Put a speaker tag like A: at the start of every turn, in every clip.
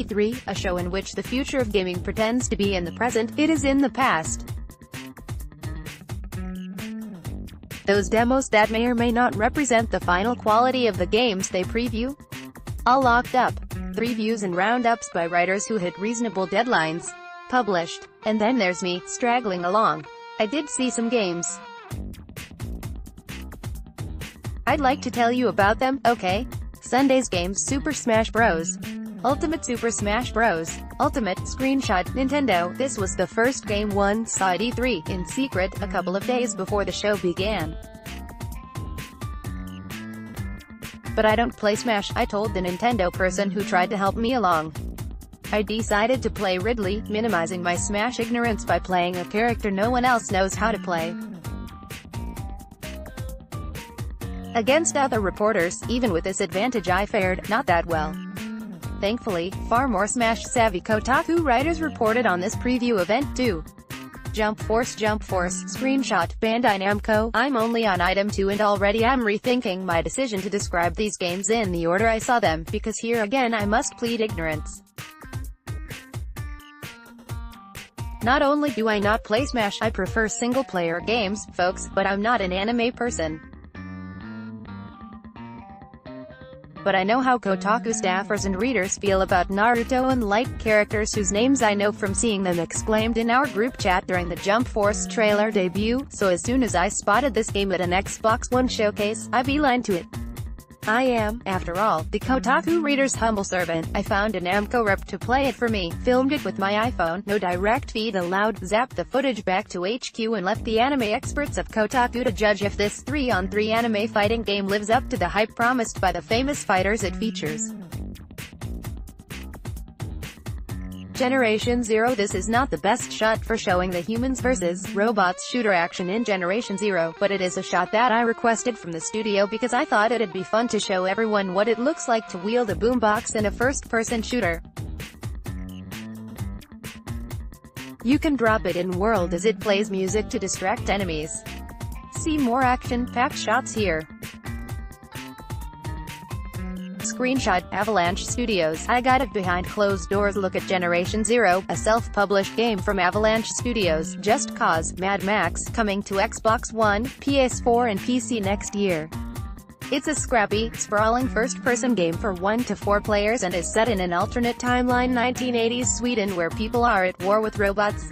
A: E3, a show in which the future of gaming pretends to be in the present, it is in the past. Those demos that may or may not represent the final quality of the games they preview? All locked up. Reviews and roundups by writers who hit reasonable deadlines. Published. And then there's me, straggling along. I did see some games. I'd like to tell you about them, okay? Sunday's games: Super Smash Bros. Ultimate, Super Smash Bros. Ultimate. Screenshot, Nintendo. This was the first game one saw at E3, in secret, a couple of days before the show began. But I don't play Smash, I told the Nintendo person who tried to help me along. I decided to play Ridley, minimizing my Smash ignorance by playing a character no one else knows how to play. Against other reporters, even with this advantage, I fared not that well. Thankfully, far more Smash-savvy Kotaku writers reported on this preview event too. Jump Force, screenshot, Bandai Namco. I'm only on item 2 and already I'm rethinking my decision to describe these games in the order I saw them, because here again I must plead ignorance. Not only do I not play Smash, I prefer single-player games, folks, but I'm not an anime person. But I know how Kotaku staffers and readers feel about Naruto and like characters whose names I know from seeing them exclaimed in our group chat during the Jump Force trailer debut, so as soon as I spotted this game at an Xbox One showcase, I beelined to it. I am, after all, the Kotaku reader's humble servant. I found a Namco rep to play it for me, filmed it with my iPhone, no direct feed allowed, zapped the footage back to HQ and left the anime experts of Kotaku to judge if this 3-on-3 anime fighting game lives up to the hype promised by the famous fighters it features. Generation Zero. This is not the best shot for showing the humans versus robots shooter action in Generation Zero, but it is a shot that I requested from the studio because I thought it'd be fun to show everyone what it looks like to wield a boombox in a first-person shooter. You can drop it in world as it plays music to distract enemies. See more action-packed shots here. Screenshot, Avalanche Studios. I got a behind-closed-doors look at Generation Zero, a self-published game from Avalanche Studios, Just Cause, Mad Max, coming to Xbox One, PS4 and PC next year. It's a scrappy, sprawling first-person game for 1 to 4 players and is set in an alternate timeline 1980s Sweden where people are at war with robots.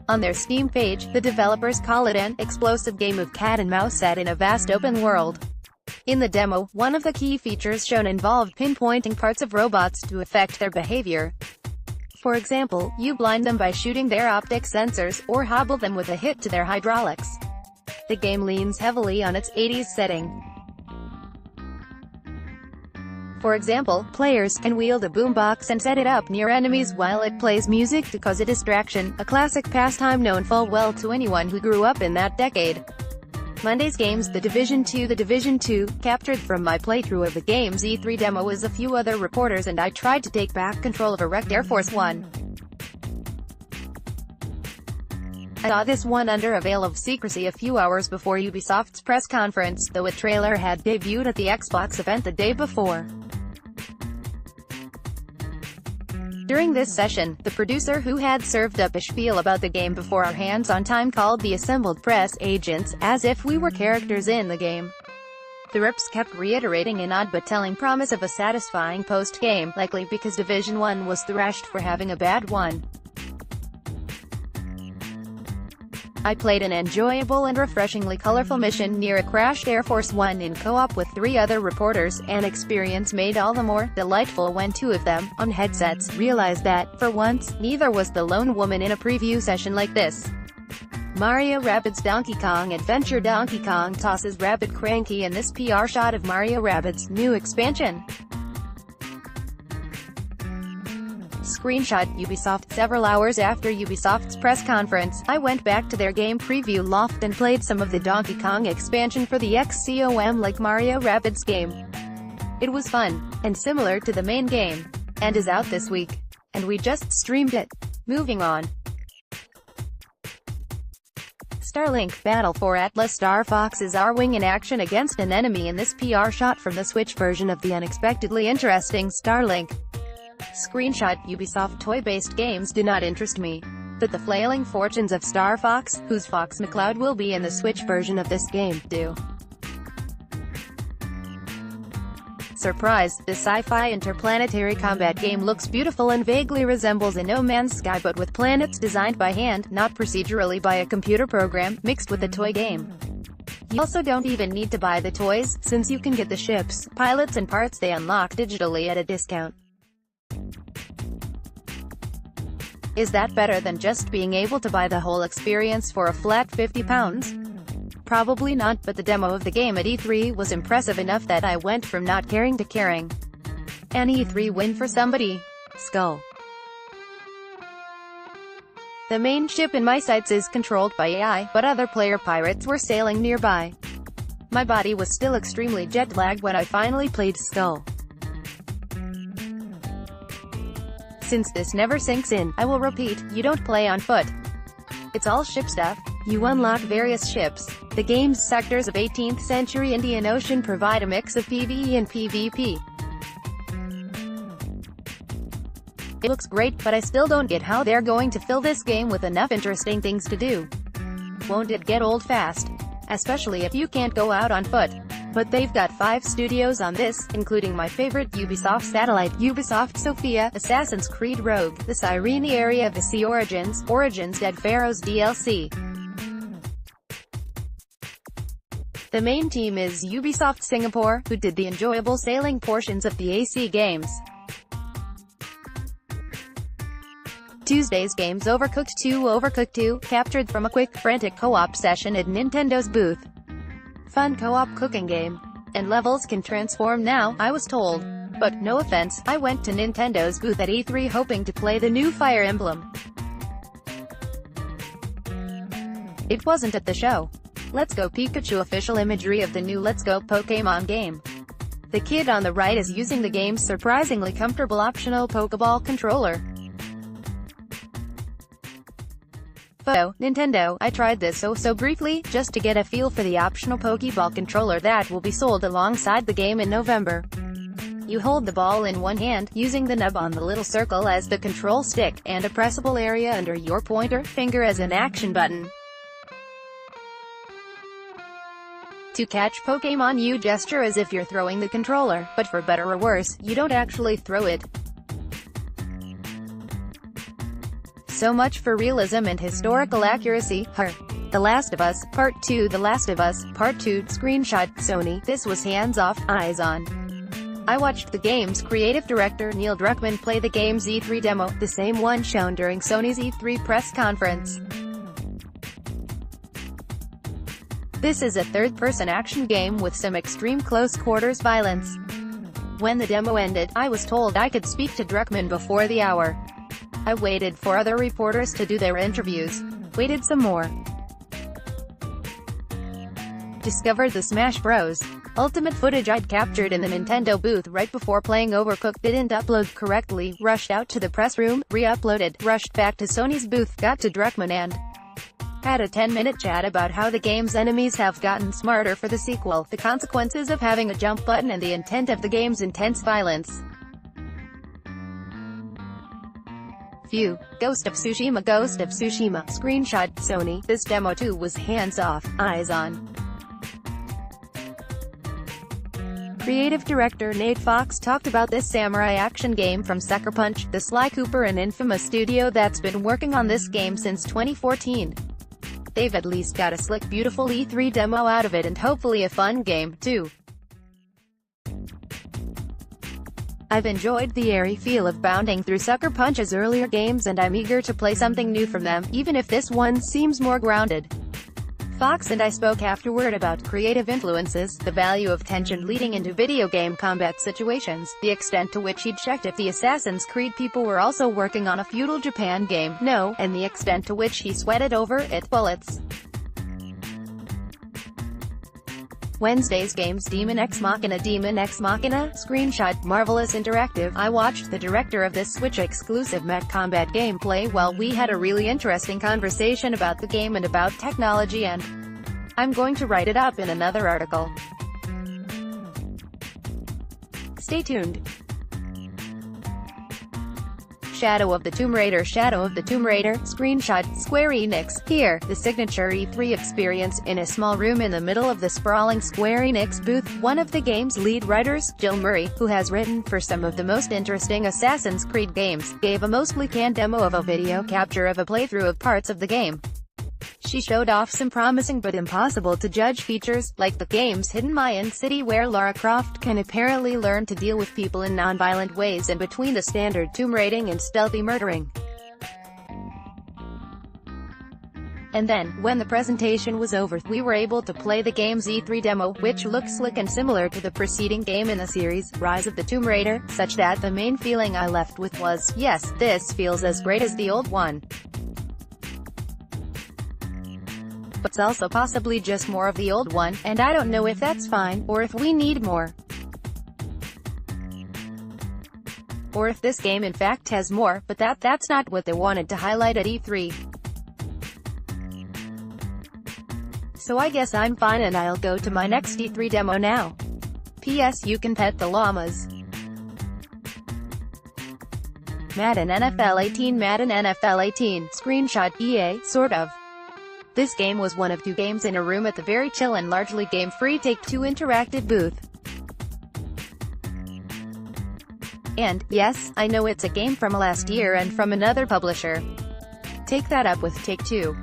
A: On their Steam page, the developers call it an explosive game of cat and mouse set in a vast open world. In the demo, one of the key features shown involved pinpointing parts of robots to affect their behavior. For example, you blind them by shooting their optic sensors, or hobble them with a hit to their hydraulics. The game leans heavily on its 80s setting. For example, players can wield a boombox and set it up near enemies while it plays music to cause a distraction, a classic pastime known full well to anyone who grew up in that decade. Monday's games: The Division 2. The Division 2, captured from my playthrough of the game's E3 demo as a few other reporters and I tried to take back control of a wrecked Air Force One. I saw this one under a veil of secrecy a few hours before Ubisoft's press conference, though a trailer had debuted at the Xbox event the day before. During this session, the producer who had served up a spiel about the game before our hands-on time called the assembled press agents, as if we were characters in the game. The reps kept reiterating an odd but telling promise of a satisfying post-game, likely because Division 1 was thrashed for having a bad one. I played an enjoyable and refreshingly colorful mission near a crashed Air Force One in co-op with 3 other reporters, an experience made all the more delightful when 2 of them, on headsets, realized that, for once, neither was the lone woman in a preview session like this. Mario Rabbids Donkey Kong Adventure. Donkey Kong tosses Rabbid cranky in this PR shot of Mario Rabbids' new expansion. Screenshot, Ubisoft. Several hours after Ubisoft's press conference, I went back to their game preview loft and played some of the Donkey Kong expansion for the XCOM like Mario Rabbids game. It was fun, and similar to the main game, and is out this week. And we just streamed it. Moving on. Starlink, Battle for Atlas. Star Fox is R-Wing in action against an enemy in this PR shot from the Switch version of the unexpectedly interesting Starlink. Screenshot: Ubisoft toy-based games do not interest me. But the flailing fortunes of Star Fox, whose Fox McCloud will be in the Switch version of this game, do. Surprise! This sci-fi interplanetary combat game looks beautiful and vaguely resembles a No Man's Sky, but with planets designed by hand, not procedurally by a computer program, mixed with a toy game. You also don't even need to buy the toys, since you can get the ships, pilots and parts they unlock digitally at a discount. Is that better than just being able to buy the whole experience for a flat £50? Probably not, but the demo of the game at E3 was impressive enough that I went from not caring to caring. An E3 win for somebody. Skull. The main ship in my sights is controlled by AI, but other player pirates were sailing nearby. My body was still extremely jet-lagged when I finally played Skull. Since this never sinks in, I will repeat, you don't play on foot. It's all ship stuff. You unlock various ships. The game's sectors of 18th century Indian Ocean provide a mix of PvE and PvP. It looks great, but I still don't get how they're going to fill this game with enough interesting things to do. Won't it get old fast? Especially if you can't go out on foot. But they've got 5 studios on this, including my favorite Ubisoft Satellite, Ubisoft Sofia, Assassin's Creed Rogue, the Cyrene area of the Sea Origins, Dead Pharaohs DLC. The main team is Ubisoft Singapore, who did the enjoyable sailing portions of the AC games. Tuesday's games: Overcooked 2, captured from a quick, frantic co-op session at Nintendo's booth. Fun co-op cooking game. And levels can transform now, I was told. But, no offense, I went to Nintendo's booth at E3 hoping to play the new Fire Emblem. It wasn't at the show. Let's Go Pikachu official imagery of the new Let's Go Pokémon game. The kid on the right is using the game's surprisingly comfortable optional Pokeball controller. Photo: Nintendo. I tried this so briefly, just to get a feel for the optional Pokeball controller that will be sold alongside the game in November. You hold the ball in one hand, using the nub on the little circle as the control stick, and a pressable area under your pointer finger as an action button. To catch Pokémon, you gesture as if you're throwing the controller, but for better or worse, you don't actually throw it. So much for realism and historical accuracy. The Last of Us, Part 2. The Last of Us, Part 2, screenshot, Sony. This was hands-off, eyes-on. I watched the game's creative director Neil Druckmann play the game's E3 demo, the same one shown during Sony's E3 press conference. This is a third-person action game with some extreme close-quarters violence. When the demo ended, I was told I could speak to Druckmann before the hour. I waited for other reporters to do their interviews. Waited some more. Discovered the Smash Bros. Ultimate footage I'd captured in the Nintendo booth right before playing Overcooked didn't upload correctly, rushed out to the press room, re-uploaded, rushed back to Sony's booth, got to Druckmann and had a 10-minute chat about how the game's enemies have gotten smarter for the sequel, the consequences of having a jump button and the intent of the game's intense violence. View. Ghost of Tsushima. Screenshot, Sony. This demo too was hands-off, eyes-on. Creative director Nate Fox talked about this samurai action game from Sucker Punch, the Sly Cooper and infamous studio that's been working on this game since 2014. They've at least got a slick, beautiful E3 demo out of it and hopefully a fun game, too. I've enjoyed the airy feel of bounding through Sucker Punch's earlier games and I'm eager to play something new from them, even if this one seems more grounded. Fox and I spoke afterward about creative influences, the value of tension leading into video game combat situations, the extent to which he'd checked if the Assassin's Creed people were also working on a feudal Japan game, and the extent to which he sweated over it bullets. Wednesday's games. Demon X Machina. Demon X Machina? Screenshot. Marvelous Interactive. I watched the director of this Switch-exclusive mech combat gameplay while we had a really interesting conversation about the game and about technology, and I'm going to write it up in another article. Stay tuned. Shadow of the Tomb Raider. Shadow of the Tomb Raider. Screenshot. Square Enix. Here, the signature E3 experience, in a small room in the middle of the sprawling Square Enix booth. One of the game's lead writers, Jill Murray, who has written for some of the most interesting Assassin's Creed games, gave a mostly canned demo of a video capture of a playthrough of parts of the game. She showed off some promising but impossible to judge features, like the game's hidden Mayan city where Lara Croft can apparently learn to deal with people in non-violent ways in between the standard tomb raiding and stealthy murdering. And then, when the presentation was over, we were able to play the game's E3 demo, which looks slick and similar to the preceding game in the series, Rise of the Tomb Raider, such that the main feeling I left with was, yes, this feels as great as the old one. But it's also possibly just more of the old one, and I don't know if that's fine, or if we need more. Or if this game in fact has more, but that's not what they wanted to highlight at E3. So I guess I'm fine and I'll go to my next E3 demo now. P.S. You can pet the llamas. Madden NFL 18. Madden NFL 18. Screenshot. EA, sort of. This game was one of two games in a room at the very chill and largely game-free Take-Two Interactive booth. And, yes, I know it's a game from last year and from another publisher. Take that up with Take-Two.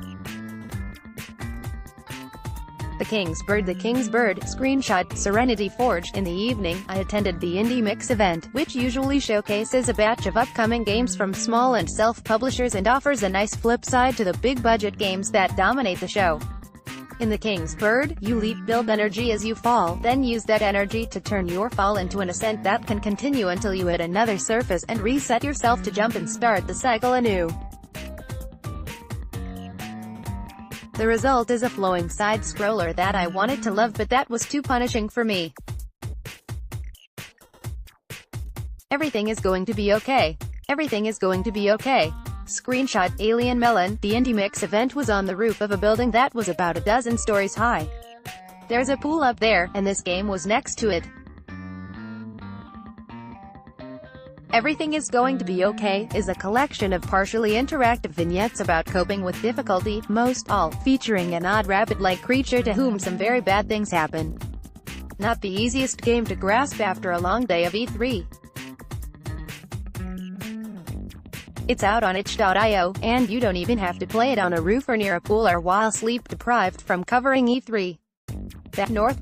A: The King's Bird. The King's Bird. Screenshot. Serenity Forge. In the evening, I attended the Indie Mix event, which usually showcases a batch of upcoming games from small and self-publishers and offers a nice flip side to the big-budget games that dominate the show. In the King's Bird, you leap, build energy as you fall, then use that energy to turn your fall into an ascent that can continue until you hit another surface and reset yourself to jump and start the cycle anew. The result is a flowing side-scroller that I wanted to love, but that was too punishing for me. Everything is going to be okay. Everything is going to be okay. Screenshot. Alien Melon. The Indie Mix event was on the roof of a building that was about a dozen stories high. There's a pool up there, and this game was next to it. Everything is Going to Be Okay is a collection of partially interactive vignettes about coping with difficulty, most all featuring an odd rabbit-like creature to whom some very bad things happen. Not the easiest game to grasp after a long day of E3. It's out on itch.io, and you don't even have to play it on a roof or near a pool or while sleep-deprived from covering E3. Bad North.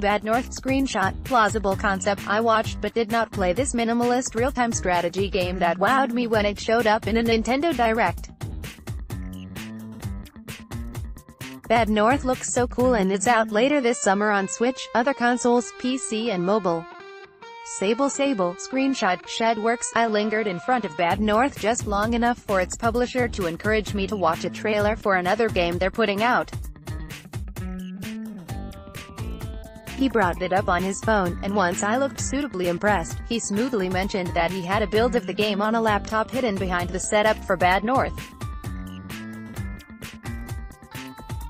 A: Screenshot. Plausible concept. I watched but did not play this minimalist real-time strategy game that wowed me when it showed up in a Nintendo Direct. Bad North looks so cool and it's out later this summer on Switch, other consoles, PC and mobile. Sable. Screenshot. Shedworks. I lingered in front of Bad North just long enough for its publisher to encourage me to watch a trailer for another game they're putting out. He brought it up on his phone, and once I looked suitably impressed, he smoothly mentioned that he had a build of the game on a laptop hidden behind the setup for Bad North.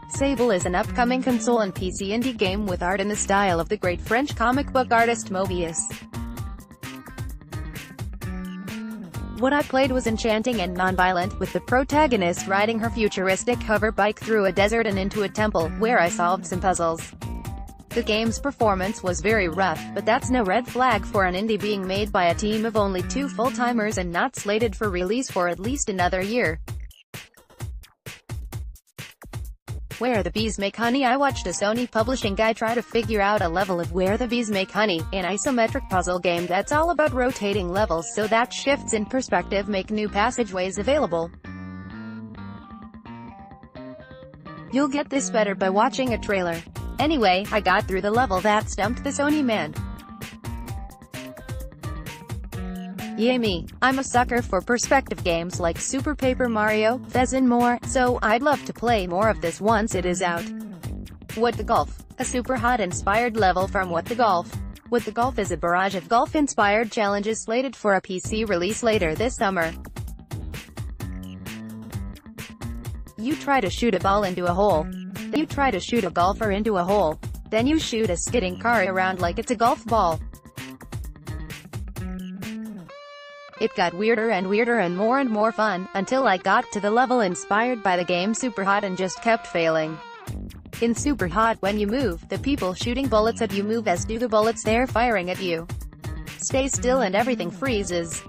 A: Sable is an upcoming console and PC indie game with art in the style of the great French comic book artist Moebius. What I played was enchanting and non-violent, with the protagonist riding her futuristic hover bike through a desert and into a temple, where I solved some puzzles. The game's performance was very rough, but that's no red flag for an indie being made by a team of only 2 full-timers and not slated for release for at least another year. Where the Bees Make Honey. I watched a Sony publishing guy try to figure out a level of Where the Bees Make Honey, an isometric puzzle game that's all about rotating levels so that shifts in perspective make new passageways available. You'll get this better by watching a trailer. Anyway, I got through the level that stumped the Sony man. Yay me. I'm a sucker for perspective games like Super Paper Mario, Fez and more, so I'd love to play more of this once it is out. What the golf? A super hot-inspired level from What the Golf. What the Golf is a barrage of golf-inspired challenges slated for a PC release later this summer. You try to shoot a ball into a hole. Then you try to shoot a golfer into a hole. Then you shoot a skidding car around like it's a golf ball. It got weirder and weirder and more fun, until I got to the level inspired by the game Super Hot and just kept failing. In Super Hot, when you move, the people shooting bullets at you move as do the bullets they're firing at you. Stay still and everything freezes.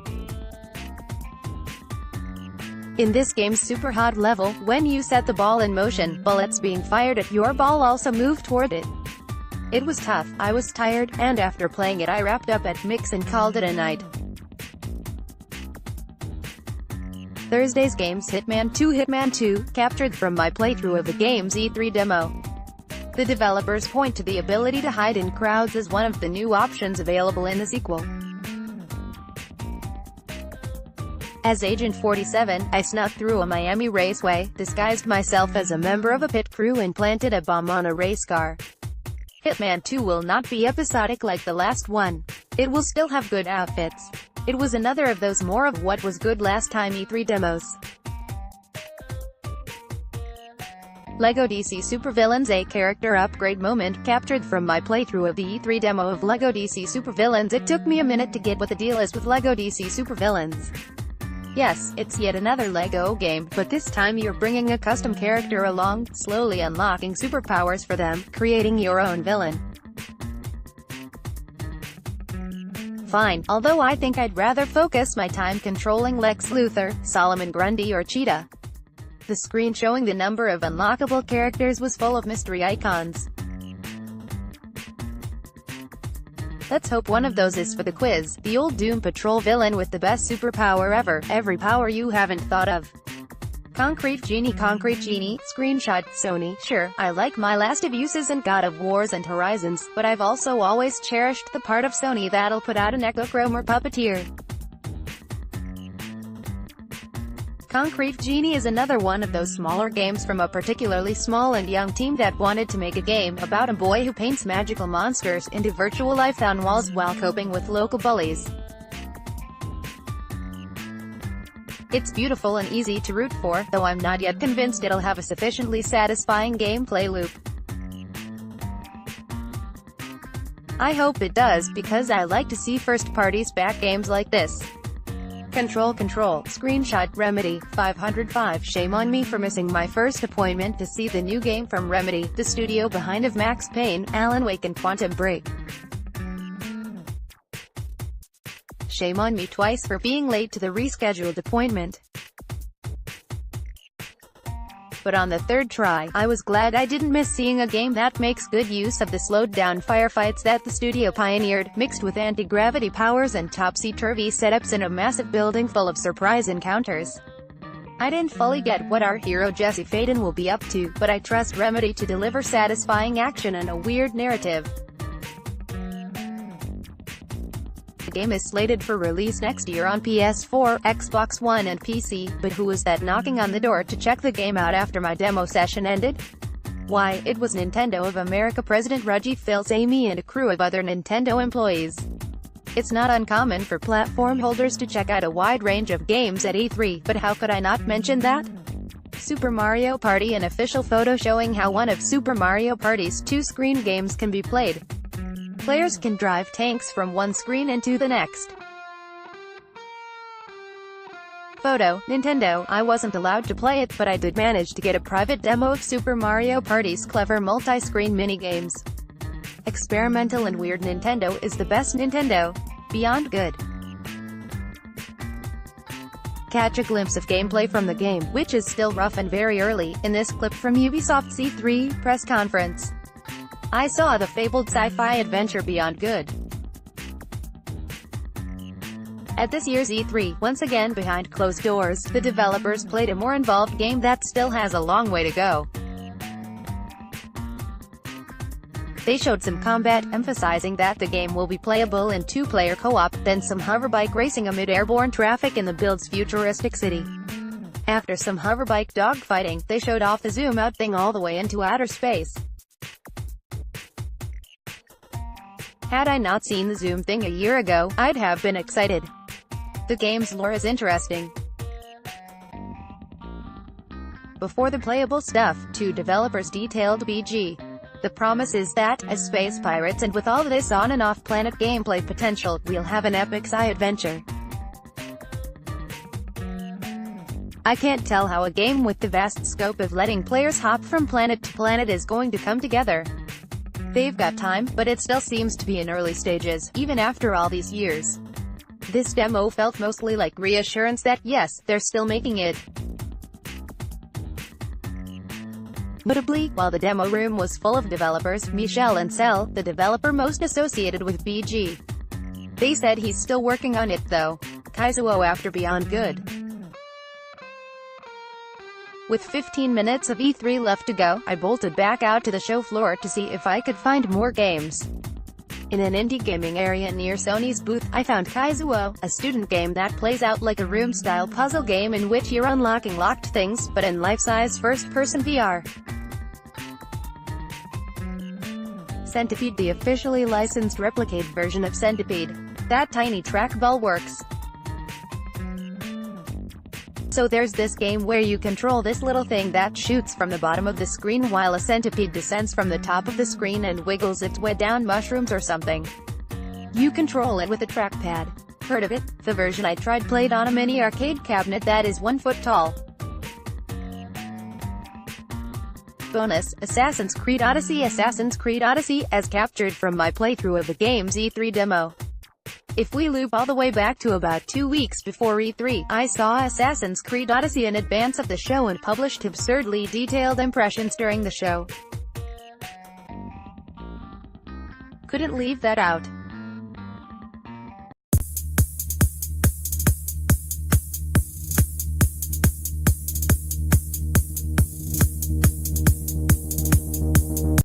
A: In this game's Super Hot level, when you set the ball in motion, bullets being fired at your ball also move toward it. It was tough, I was tired, and after playing it I wrapped up at Mix and called it a night. Thursday's game's Hitman 2 captured from my playthrough of the game's E3 demo. The developers point to the ability to hide in crowds as one of the new options available in the sequel. As Agent 47, I snuck through a Miami raceway, disguised myself as a member of a pit crew and planted a bomb on a race car. Hitman 2 will not be episodic like the last one. It will still have good outfits. It was another of those more of what was good last time E3 demos. LEGO DC Supervillains, a character upgrade moment, captured from my playthrough of the E3 demo of LEGO DC Supervillains. It took me a minute to get what the deal is with LEGO DC Supervillains. Yes, it's yet another LEGO game, but this time you're bringing a custom character along, slowly unlocking superpowers for them, creating your own villain. Fine, although I think I'd rather focus my time controlling Lex Luthor, Solomon Grundy or Cheetah. The screen showing the number of unlockable characters was full of mystery icons. Let's hope one of those is for the quiz, the old Doom Patrol villain with the best superpower ever, every power you haven't thought of. Concrete Genie, screenshot, Sony. Sure, I like my Last of Uses and God of Wars and Horizons, but I've also always cherished the part of Sony that'll put out an Echochrome or Puppeteer. Concrete Genie is another one of those smaller games from a particularly small and young team that wanted to make a game about a boy who paints magical monsters into virtual life on walls while coping with local bullies. It's beautiful and easy to root for, though I'm not yet convinced it'll have a sufficiently satisfying gameplay loop. I hope it does, because I like to see first parties back games like this. Control, screenshot, Remedy, 505. Shame on me for missing my first appointment to see the new game from Remedy, the studio behind of Max Payne, Alan Wake and Quantum Break. Shame on me twice for being late to the rescheduled appointment. But on the third try, I was glad I didn't miss seeing a game that makes good use of the slowed-down firefights that the studio pioneered, mixed with anti-gravity powers and topsy-turvy setups in a massive building full of surprise encounters. I didn't fully get what our hero Jesse Faden will be up to, but I trust Remedy to deliver satisfying action and a weird narrative. The game is slated for release next year on PS4, Xbox One and PC, but who was that knocking on the door to check the game out after my demo session ended? Why, it was Nintendo of America President Reggie Fils-Aimé and a crew of other Nintendo employees. It's not uncommon for platform holders to check out a wide range of games at E3, but how could I not mention that? Super Mario Party, an official photo showing how one of Super Mario Party's two-screen games can be played. Players can drive tanks from one screen into the next. Photo, Nintendo. I wasn't allowed to play it, but I did manage to get a private demo of Super Mario Party's clever multi-screen minigames. Experimental and weird. Nintendo is the best Nintendo. Beyond good. Catch a glimpse of gameplay from the game, which is still rough and very early, in this clip from Ubisoft's E3 press conference. I saw the fabled sci-fi adventure Beyond Good. At this year's E3, once again behind closed doors, the developers played a more involved game that still has a long way to go. They showed some combat, emphasizing that the game will be playable in two-player co-op, then some hoverbike racing amid airborne traffic in the build's futuristic city. After some hoverbike dogfighting, they showed off the zoom-out thing all the way into outer space. Had I not seen the Zoom thing a year ago, I'd have been excited. The game's lore is interesting. Before the playable stuff, two developers detailed BG. The promise is that, as space pirates and with all this on and off planet gameplay potential, we'll have an epic sci-adventure. I can't tell how a game with the vast scope of letting players hop from planet to planet is going to come together. They've got time, but it still seems to be in early stages, even after all these years. This demo felt mostly like reassurance that, yes, they're still making it. Notably, while the demo room was full of developers, Michel Ancel, the developer most associated with BG. They said he's still working on it though. Kazuo after Beyond Good. With 15 minutes of E3 left to go, I bolted back out to the show floor to see if I could find more games. In an indie gaming area near Sony's booth, I found Kazuo, a student game that plays out like a room-style puzzle game in which you're unlocking locked things, but in life-size first-person VR. Centipede, the officially licensed Replicate version of Centipede. That tiny trackball works. So there's this game where you control this little thing that shoots from the bottom of the screen while a centipede descends from the top of the screen and wiggles its way down mushrooms or something. You control it with a trackpad. Heard of it? The version I tried played on a mini arcade cabinet that is 1 foot tall. Bonus, Assassin's Creed Odyssey as captured from my playthrough of the game's E3 demo. If we loop all the way back to about 2 weeks before E3, I saw Assassin's Creed Odyssey in advance of the show and published absurdly detailed impressions during the show. Couldn't leave that out.